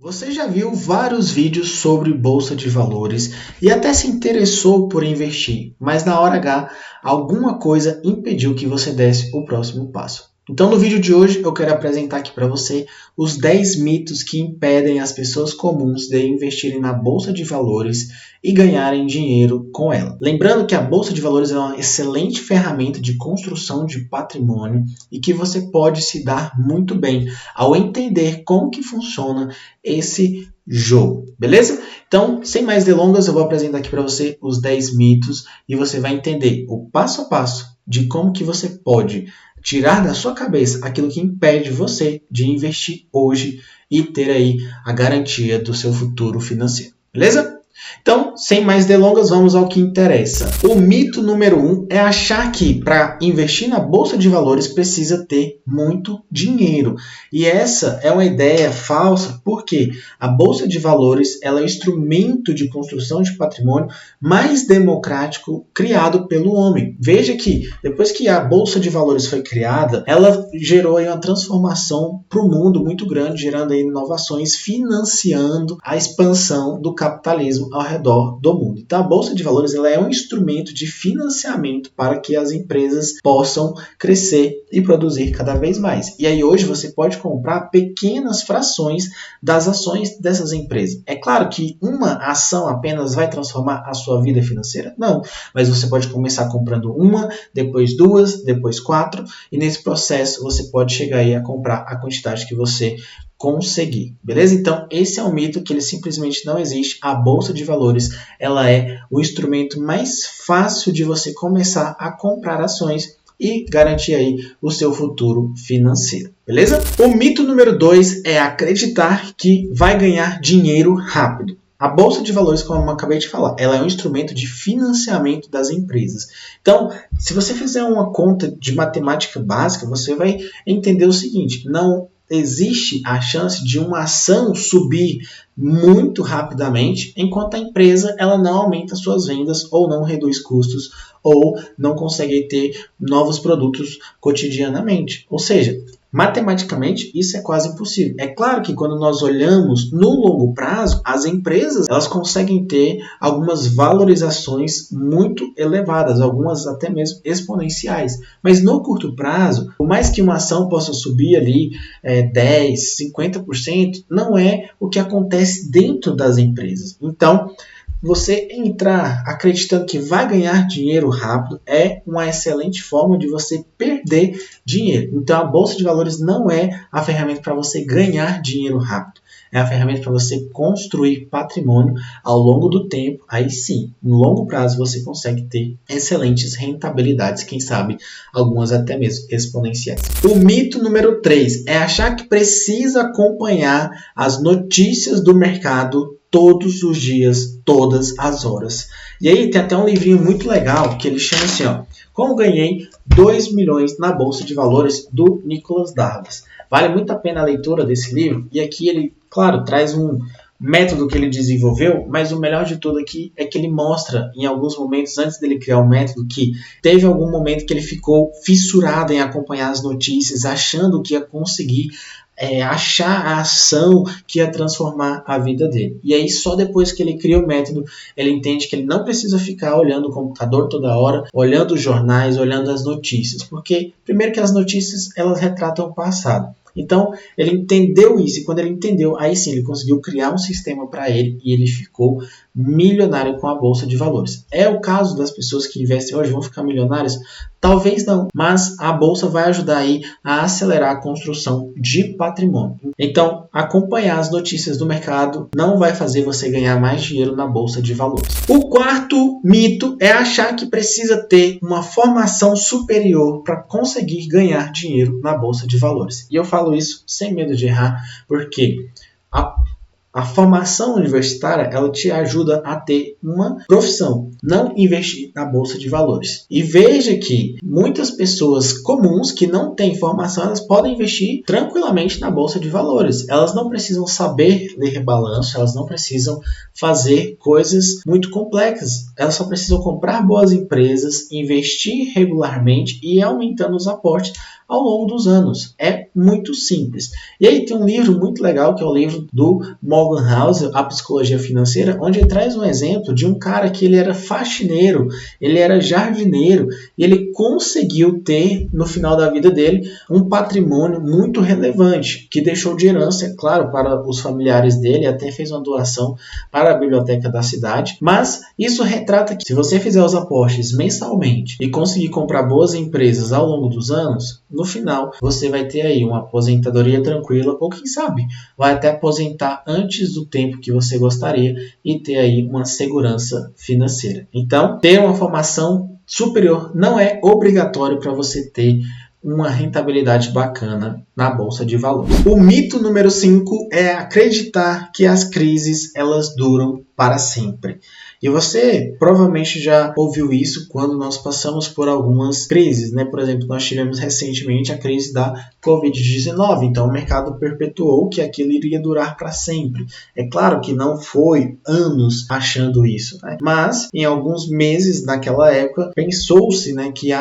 Você já viu vários vídeos sobre bolsa de valores e até se interessou por investir, mas na hora H alguma coisa impediu que você desse o próximo passo. Então no vídeo de hoje eu quero apresentar aqui para você os 10 mitos que impedem as pessoas comuns de investirem na bolsa de valores e ganharem dinheiro com ela. Lembrando que a bolsa de valores é uma excelente ferramenta de construção de patrimônio e que você pode se dar muito bem ao entender como que funciona esse jogo, beleza? Então, sem mais delongas, eu vou apresentar aqui para você os 10 mitos e você vai entender o passo a passo de como que você pode tirar da sua cabeça aquilo que impede você de investir hoje e ter aí a garantia do seu futuro financeiro, beleza? Então, sem mais delongas, vamos ao que interessa. O mito número 1 é achar que para investir na bolsa de valores precisa ter muito dinheiro. E essa é uma ideia falsa, porque a bolsa de valores ela é o instrumento de construção de patrimônio mais democrático criado pelo homem. Veja que depois que a bolsa de valores foi criada, ela gerou aí uma transformação para o mundo muito grande, gerando aí inovações, financiando a expansão do capitalismo ao redor do mundo. Então a bolsa de valores ela é um instrumento de financiamento para que as empresas possam crescer e produzir cada vez mais. E aí hoje você pode comprar pequenas frações das ações dessas empresas. É claro que uma ação apenas vai transformar a sua vida financeira? Não, mas você pode começar comprando uma, depois duas, depois quatro, e nesse processo você pode chegar aí a comprar a quantidade que você conseguir, beleza? Então, esse é um mito que ele simplesmente não existe. A bolsa de valores, ela é o instrumento mais fácil de você começar a comprar ações e garantir aí o seu futuro financeiro, beleza? O mito número 2 é acreditar que vai ganhar dinheiro rápido. A bolsa de valores, como eu acabei de falar, ela é um instrumento de financiamento das empresas. Então, se você fizer uma conta de matemática básica, você vai entender o seguinte: não existe a chance de uma ação subir muito rapidamente, enquanto a empresa ela não aumenta suas vendas ou não reduz custos ou não consegue ter novos produtos cotidianamente. Ou seja, matematicamente, isso é quase impossível. É claro que quando nós olhamos no longo prazo, as empresas elas conseguem ter algumas valorizações muito elevadas, algumas até mesmo exponenciais. Mas no curto prazo, por mais que uma ação possa subir ali 10%, 50%, não é o que acontece dentro das empresas. Então, você entrar acreditando que vai ganhar dinheiro rápido é uma excelente forma de você perder dinheiro. Então, a bolsa de valores não é a ferramenta para você ganhar dinheiro rápido. É a ferramenta para você construir patrimônio ao longo do tempo. Aí sim, no longo prazo você consegue ter excelentes rentabilidades, quem sabe algumas até mesmo exponenciais. O mito número 3 é achar que precisa acompanhar as notícias do mercado todos os dias, todas as horas. E aí tem até um livrinho muito legal que ele chama assim, ó, Como Ganhei 2 milhões na Bolsa de Valores, do Nicholas Darvas. Vale muito a pena a leitura desse livro, e aqui ele, claro, traz um método que ele desenvolveu, mas o melhor de tudo aqui é que ele mostra em alguns momentos, antes dele criar o método, que teve algum momento que ele ficou fissurado em acompanhar as notícias, achando que ia conseguir achar a ação que ia transformar a vida dele. E aí só depois que ele cria o método, ele entende que ele não precisa ficar olhando o computador toda hora, olhando os jornais, olhando as notícias, porque primeiro que as notícias elas retratam o passado. Então, ele entendeu isso, e quando ele entendeu, aí sim, ele conseguiu criar um sistema para ele e ele ficou milionário com a bolsa de valores. É o caso das pessoas que investem hoje, vão ficar milionárias? Talvez não, mas a bolsa vai ajudar aí a acelerar a construção de patrimônio. Então, acompanhar as notícias do mercado não vai fazer você ganhar mais dinheiro na bolsa de valores. O quarto mito é achar que precisa ter uma formação superior para conseguir ganhar dinheiro na bolsa de valores. E eu falo isso sem medo de errar, porque a formação universitária, ela te ajuda a ter uma profissão, não investir na bolsa de valores. E veja que muitas pessoas comuns que não têm formação, elas podem investir tranquilamente na bolsa de valores. Elas não precisam saber ler balanço, elas não precisam fazer coisas muito complexas. Elas só precisam comprar boas empresas, investir regularmente e ir aumentando os aportes ao longo dos anos. É muito simples. E aí tem um livro muito legal, que é o livro do Morgan Housel, A Psicologia Financeira, onde ele traz um exemplo de um cara que ele era faxineiro, ele era jardineiro, e ele conseguiu ter, no final da vida dele, um patrimônio muito relevante, que deixou de herança, é claro, para os familiares dele, até fez uma doação para a biblioteca da cidade, mas isso retrata que se você fizer os aportes mensalmente e conseguir comprar boas empresas ao longo dos anos, no final você vai ter aí uma aposentadoria tranquila, ou quem sabe, vai até aposentar antes do tempo que você gostaria e ter aí uma segurança financeira. Então, ter uma formação superior não é obrigatório para você ter uma rentabilidade bacana na bolsa de valores. O mito número 5 é acreditar que as crises elas duram para sempre. E você provavelmente já ouviu isso quando nós passamos por algumas crises, né? Por exemplo, nós tivemos recentemente a crise da Covid-19, então o mercado perpetuou que aquilo iria durar para sempre. É claro que não foi anos achando isso, né? Mas em alguns meses naquela época pensou-se, né, que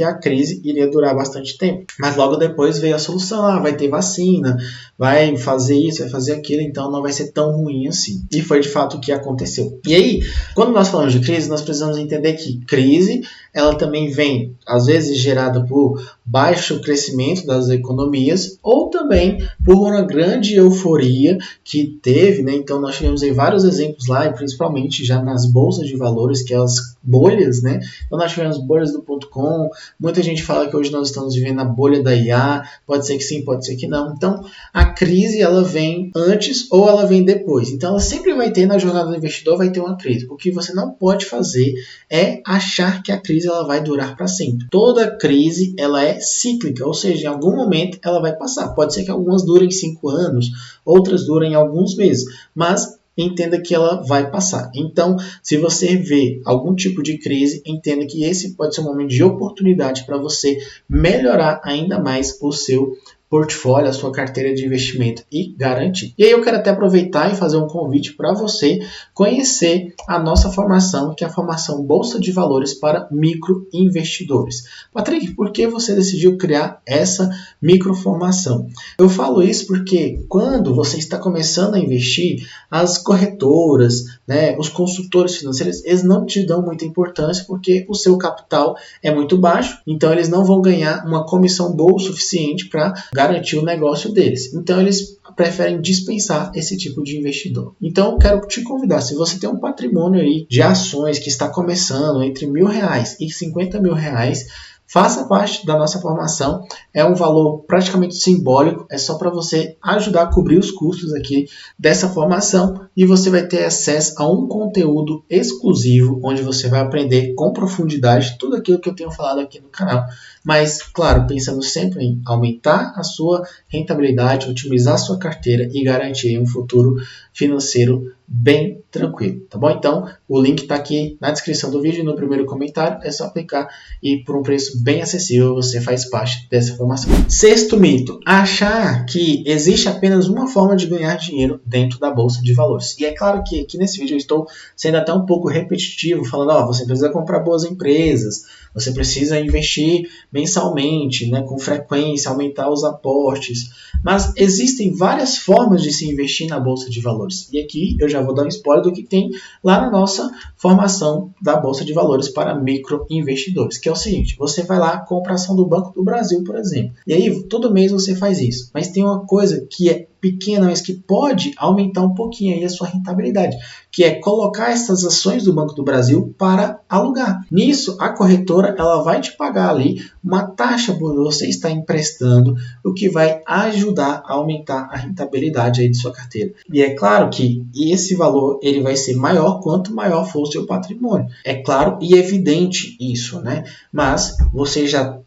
a crise iria durar bastante tempo. Mas logo depois veio a solução, vai ter vacina, vai fazer isso, vai fazer aquilo, então não vai ser tão ruim assim. E foi de fato o que aconteceu. E aí, quando nós falamos de crise, nós precisamos entender que crise, ela também vem, às vezes, gerada por baixo crescimento das economias, ou também por uma grande euforia que teve, né? Então nós tivemos aí vários exemplos lá, e principalmente já nas bolsas de valores, que é as bolhas, né? Então nós tivemos bolhas do .com, muita gente fala que hoje nós estamos vivendo a bolha da IA, pode ser que sim, pode ser que não. Então a crise ela vem antes ou ela vem depois. Então ela sempre vai ter, na jornada do investidor, vai ter uma crise. O que você não pode fazer é achar que a crise ela vai durar para sempre. Toda crise ela é cíclica, ou seja, em algum momento ela vai passar. Pode ser que algumas durem 5 anos, outras durem alguns meses, mas entenda que ela vai passar. Então, se você vê algum tipo de crise, entenda que esse pode ser um momento de oportunidade para você melhorar ainda mais o seu portfólio, a sua carteira de investimento e garantir. E aí eu quero até aproveitar e fazer um convite para você conhecer a nossa formação, que é a formação Bolsa de Valores para microinvestidores. Patrick, por que você decidiu criar essa microformação? Eu falo isso porque quando você está começando a investir, as corretoras, né, os consultores financeiros, eles não te dão muita importância porque o seu capital é muito baixo, então eles não vão ganhar uma comissão boa o suficiente para garantir o negócio deles. Então eles preferem dispensar esse tipo de investidor. Então eu quero te convidar, se você tem um patrimônio aí de ações que está começando entre R$1.000 e R$50.000, faça parte da nossa formação, é um valor praticamente simbólico, é só para você ajudar a cobrir os custos aqui dessa formação e você vai ter acesso a um conteúdo exclusivo, onde você vai aprender com profundidade tudo aquilo que eu tenho falado aqui no canal, mas, claro, pensando sempre em aumentar a sua rentabilidade, otimizar a sua carteira e garantir um futuro financeiro bem tranquilo, tá bom? Então, o link está aqui na descrição do vídeo, no primeiro comentário, é só clicar e por um preço bem acessível você faz parte dessa formação. Sexto mito, achar que existe apenas uma forma de ganhar dinheiro dentro da bolsa de valores. E é claro que aqui nesse vídeo eu estou sendo até um pouco repetitivo, falando, você precisa comprar boas empresas, você precisa investir mensalmente, né, com frequência, aumentar os aportes. Mas existem várias formas de se investir na Bolsa de Valores. E aqui eu já vou dar um spoiler do que tem lá na nossa formação da Bolsa de Valores para microinvestidores, que é o seguinte, você vai lá, compra a ação do Banco do Brasil, por exemplo. E aí, todo mês você faz isso. Mas tem uma coisa que é pequena, mas que pode aumentar um pouquinho aí a sua rentabilidade, que é colocar essas ações do Banco do Brasil para alugar. Nisso, a corretora ela vai te pagar ali uma taxa por você estar emprestando, o que vai ajudar a aumentar a rentabilidade aí de sua carteira. E é claro que esse valor ele vai ser maior quanto maior for o seu patrimônio. É claro e evidente isso, né? Mas você já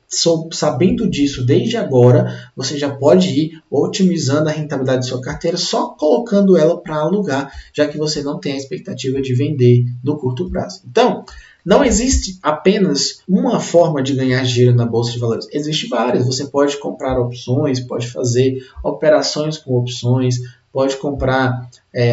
sabendo disso desde agora, você já pode ir otimizando a rentabilidade de sua carteira só colocando ela para alugar, já que você não tem a expectativa de vender no curto prazo. Então, não existe apenas uma forma de ganhar dinheiro na Bolsa de Valores. Existem várias. Você pode comprar opções, pode fazer operações com opções, pode comprar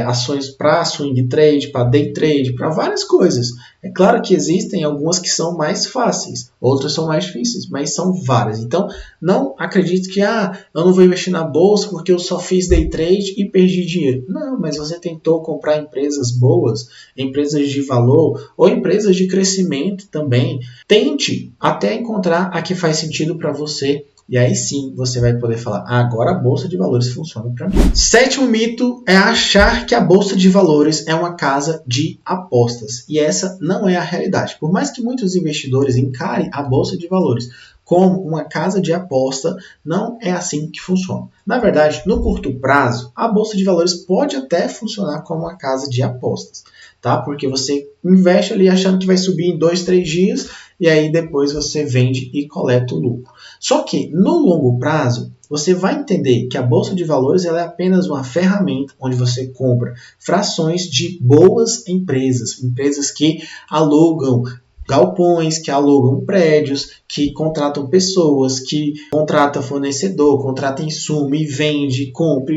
ações para swing trade, para day trade, para várias coisas. É claro que existem algumas que são mais fáceis, outras são mais difíceis, mas são várias. Então, não acredite que eu não vou investir na bolsa porque eu só fiz day trade e perdi dinheiro. Não, mas você tentou comprar empresas boas, empresas de valor ou empresas de crescimento também. Tente até encontrar a que faz sentido para você. E aí sim você vai poder falar, agora a Bolsa de Valores funciona para mim. Sétimo mito é achar que a Bolsa de Valores é uma casa de apostas. E essa não é a realidade. Por mais que muitos investidores encarem a Bolsa de Valores como uma casa de aposta, não é assim que funciona. Na verdade, no curto prazo, a Bolsa de Valores pode até funcionar como uma casa de apostas, tá? Porque você investe ali achando que vai subir em 2, 3 dias e aí depois você vende e coleta o lucro. Só que no longo prazo, você vai entender que a Bolsa de Valores ela é apenas uma ferramenta onde você compra frações de boas empresas, empresas que alugam galpões, que alugam prédios, que contratam pessoas, que contrata fornecedor, contrata insumo e vende, compra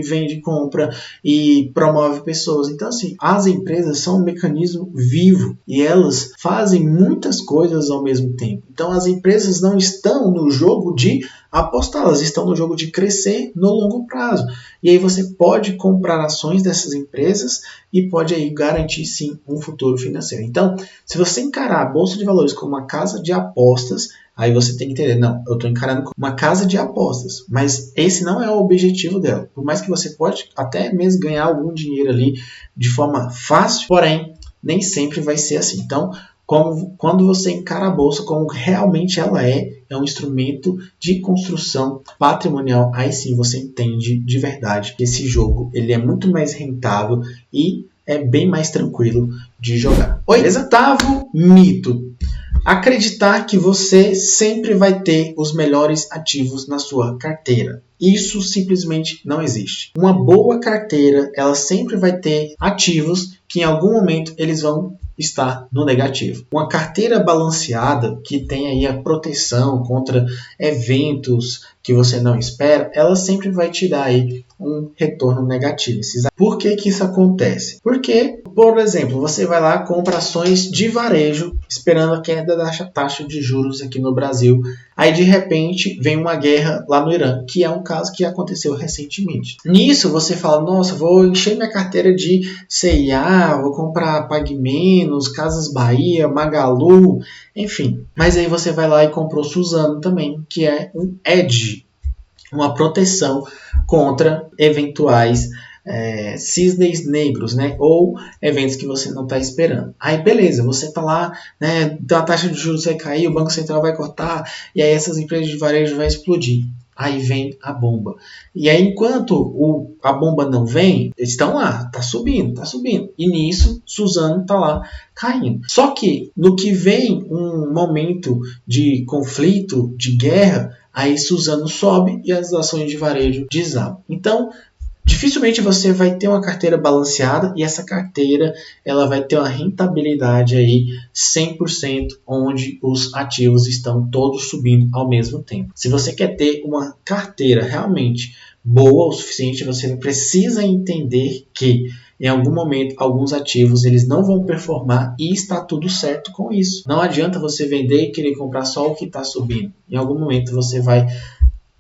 e promove pessoas. Então, assim, as empresas são um mecanismo vivo e elas fazem muitas coisas ao mesmo tempo. Então, as empresas não estão no jogo de apostar, elas estão no jogo de crescer no longo prazo. E aí você pode comprar ações dessas empresas e pode aí garantir sim um futuro financeiro. Então, se você encarar a Bolsa de Valores como uma casa de apostas, aí você tem que entender, não, eu estou encarando como uma casa de apostas, mas esse não é o objetivo dela. Por mais que você pode até mesmo ganhar algum dinheiro ali de forma fácil, porém, nem sempre vai ser assim. Então, quando você encara a bolsa como realmente ela é um instrumento de construção patrimonial, aí sim você entende de verdade que esse jogo ele é muito mais rentável e é bem mais tranquilo de jogar. Oitavo mito. Acreditar que você sempre vai ter os melhores ativos na sua carteira. Isso simplesmente não existe. Uma boa carteira, ela sempre vai ter ativos que em algum momento eles vão estar no negativo. Uma carteira balanceada que tem aí a proteção contra eventos que você não espera, ela sempre vai te dar aí um retorno negativo. Por que isso acontece? Porque, por exemplo, você vai lá, compra ações de varejo, esperando a queda da taxa de juros aqui no Brasil. Aí, de repente, vem uma guerra lá no Irã, que é um caso que aconteceu recentemente. Nisso, você fala, nossa, vou encher minha carteira de C&A, vou comprar Pague Menos, Casas Bahia, Magalu, enfim. Mas aí você vai lá e comprou Suzano também, que é um hedge, uma proteção contra eventuais cisnes negros, né? Ou eventos que você não está esperando. Aí beleza, você está lá, né? Então a taxa de juros vai cair, o Banco Central vai cortar, e aí essas empresas de varejo vão explodir. Aí vem a bomba. E aí enquanto a bomba não vem, eles estão lá, tá subindo. E nisso, Suzano tá lá caindo. Só que no que vem um momento de conflito, de guerra, aí Suzano sobe e as ações de varejo desabam. Então, dificilmente você vai ter uma carteira balanceada e essa carteira ela vai ter uma rentabilidade aí 100% onde os ativos estão todos subindo ao mesmo tempo. Se você quer ter uma carteira realmente boa o suficiente, você precisa entender que em algum momento alguns ativos eles não vão performar e está tudo certo com isso. Não adianta você vender e querer comprar só o que está subindo. Em algum momento você vai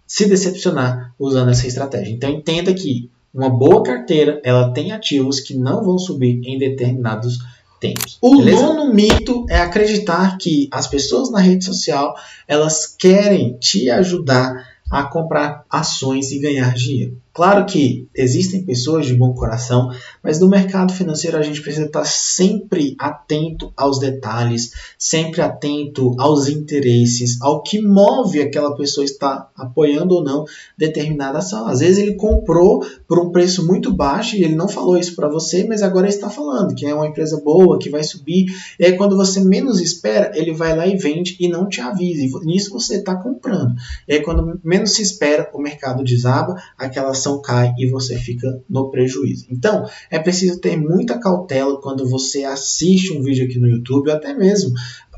se decepcionar usando essa estratégia. Então entenda que uma boa carteira ela tem ativos que não vão subir em determinados tempos. O nono mito é acreditar que as pessoas na rede social elas querem te ajudar a comprar ações e ganhar dinheiro. Claro que existem pessoas de bom coração, mas no mercado financeiro a gente precisa estar sempre atento aos detalhes, sempre atento aos interesses, ao que move aquela pessoa estar apoiando ou não determinada ação. Às vezes ele comprou por um preço muito baixo e ele não falou isso para você, mas agora ele está falando que é uma empresa boa, que vai subir. E aí quando você menos espera, ele vai lá e vende e não te avisa. E nisso você está comprando. E aí quando menos se espera, o mercado desaba, aquela ação cai e você fica no prejuízo. Então, é preciso ter muita cautela quando você assiste um vídeo aqui no YouTube, ou até mesmo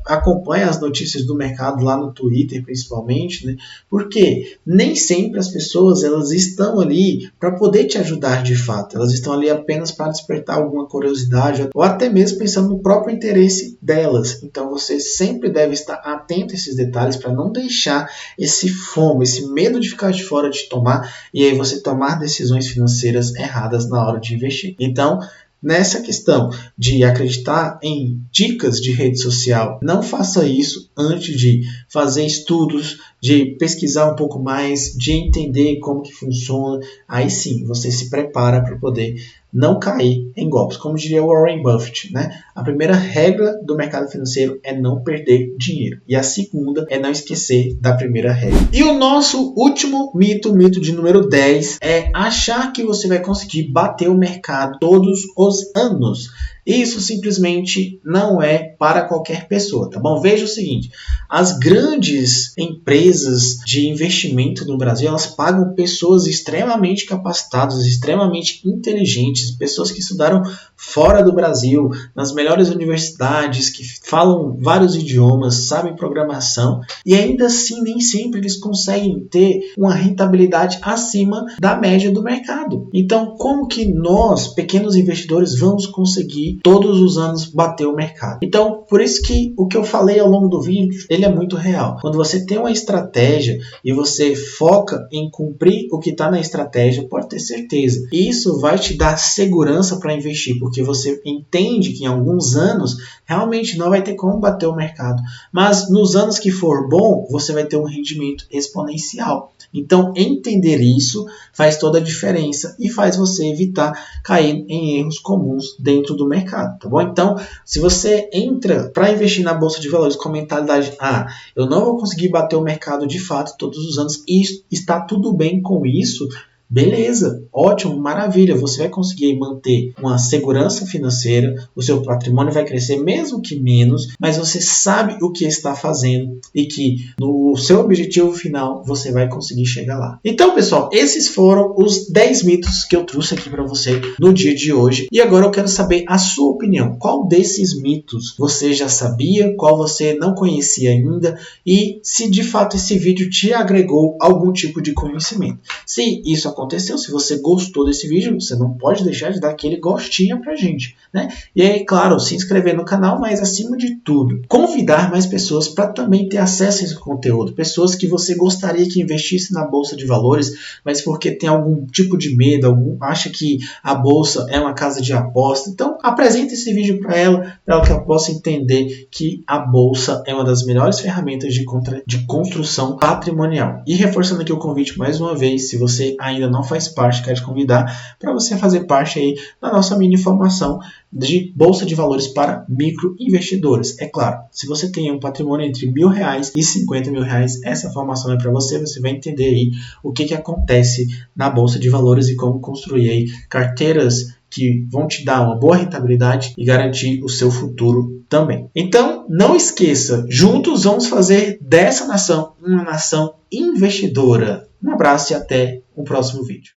acompanha as notícias do mercado lá no Twitter, principalmente, né? Porque nem sempre as pessoas elas estão ali para poder te ajudar de fato. Elas estão ali apenas para despertar alguma curiosidade ou até mesmo pensando no próprio interesse delas. Então você sempre deve estar atento a esses detalhes para não deixar esse FOMO, esse medo de ficar de fora de tomar e aí você tomar decisões financeiras erradas na hora de investir. Então, nessa questão de acreditar em dicas de rede social, não faça isso antes de fazer estudos, de pesquisar um pouco mais, de entender como que funciona. Aí sim, você se prepara para poder não cair em golpes. Como diria Warren Buffett, né? A primeira regra do mercado financeiro é não perder dinheiro. E a segunda é não esquecer da primeira regra. E o nosso último mito, o mito de número 10, é achar que você vai conseguir bater o mercado todos os anos. Isso simplesmente não é para qualquer pessoa, tá bom? Veja o seguinte, as grandes empresas de investimento no Brasil, elas pagam pessoas extremamente capacitadas, extremamente inteligentes, pessoas que estudaram fora do Brasil, nas melhores universidades, que falam vários idiomas, sabem programação, e ainda assim nem sempre eles conseguem ter uma rentabilidade acima da média do mercado. Então, como que nós, pequenos investidores, vamos conseguir todos os anos bater o mercado? Então, por isso que o que eu falei ao longo do vídeo, ele é muito real. Quando você tem uma estratégia e você foca em cumprir o que está na estratégia, pode ter certeza. Isso vai te dar segurança para investir, porque você entende que em alguns anos realmente não vai ter como bater o mercado. Mas nos anos que for bom, você vai ter um rendimento exponencial. Então, entender isso faz toda a diferença e faz você evitar cair em erros comuns dentro do mercado, tá bom? Então, se você entra para investir na Bolsa de Valores com a mentalidade, eu não vou conseguir bater o mercado de fato todos os anos e está tudo bem com isso, beleza, ótimo, maravilha, você vai conseguir manter uma segurança financeira, o seu patrimônio vai crescer mesmo que menos, mas você sabe o que está fazendo e que no seu objetivo final você vai conseguir chegar lá. Então, pessoal, esses foram os 10 mitos que eu trouxe aqui para você no dia de hoje e agora eu quero saber a sua opinião. Qual desses mitos você já sabia, qual você não conhecia ainda e se de fato esse vídeo te agregou algum tipo de conhecimento. Se isso aconteceu, se você gostou desse vídeo, você não pode deixar de dar aquele gostinho pra gente, né? E aí, claro, se inscrever no canal, mas acima de tudo, convidar mais pessoas para também ter acesso a esse conteúdo. Pessoas que você gostaria que investisse na Bolsa de Valores, mas porque tem algum tipo de medo, acha que a Bolsa é uma casa de aposta. Então, apresente esse vídeo para ela que ela possa entender que a Bolsa é uma das melhores ferramentas de construção patrimonial. E reforçando aqui o convite mais uma vez, se você ainda não faz parte, quero te convidar para você fazer parte aí da nossa mini formação de Bolsa de Valores para microinvestidores. É claro, se você tem um patrimônio entre R$1.000 e R$50.000, essa formação é para você, você vai entender aí o que acontece na Bolsa de Valores e como construir aí carteiras que vão te dar uma boa rentabilidade e garantir o seu futuro também. Então, não esqueça, juntos vamos fazer dessa nação uma nação investidora. Um abraço e até o próximo vídeo.